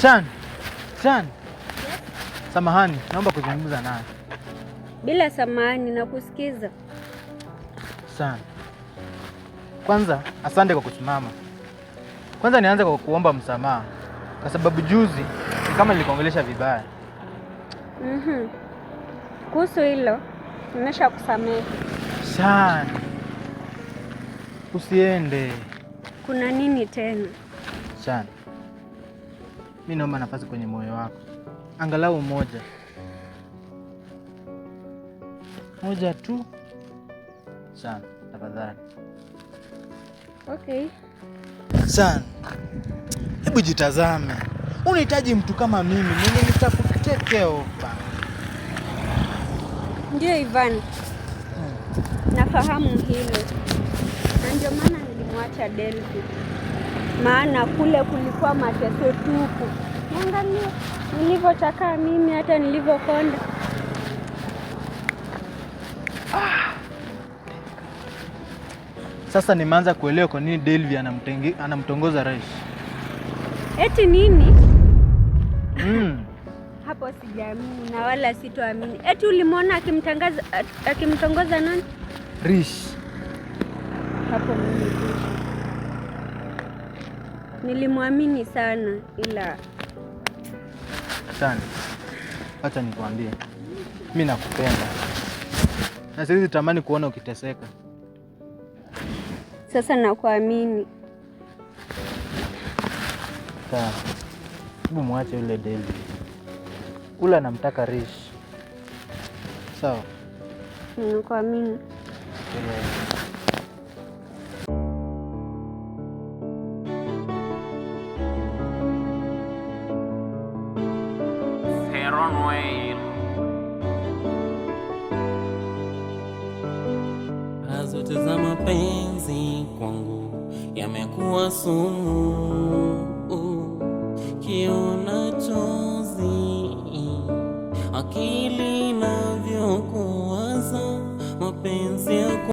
Shan. Shan. Samahani, naomba kuzungumza naye. Bila samahani, nakusikiza. Shan. Kwanza, asante kwa kusimama. Kwanza nianze kwa kuomba msamaha kwa sababu juzi ni kama nilikuongelesha vibaya. Kuhusu hilo, nimeshakusamehe. Shan. Usiende. Kuna nini tena? Shan. Mimi naomba nafasi kwenye moyo wako. Angalau moja. Moja tu. Shan, tafadhali. Okay. Shan. Hebu jitazame. Unahitaji mtu kama mimi mwenye nitakutetea opa. Ndio Ivan. Nafahamu hilo. Na ndio maana nilimwacha Delphi. Maana kule kulikuwa mateso tupu. Niangalie nilivyochakaa mimi, hata nilivyokonda. Sasa nimeanza kuelewa kwa nini Delphi anamtongoza Raish. Eti nini? Hapo sijaamini na wala sitoamini. Eti ulimwona akimtongoza nani? Rish. Hapo mimi nilimwamini sana, ila Sana. Acha nikwambie. Mimi nakupenda. Na siwezi tamani kuona ukiteseka. Sasa nakuamini. Sawa. Hebu muache yule Delphi. Ula anamtaka Rish. Sawa. Nakuamini. Zote za mapenzi kwangu yamekuwa sumu, kiona chozi akili inavyokuwaza mapenzi yako.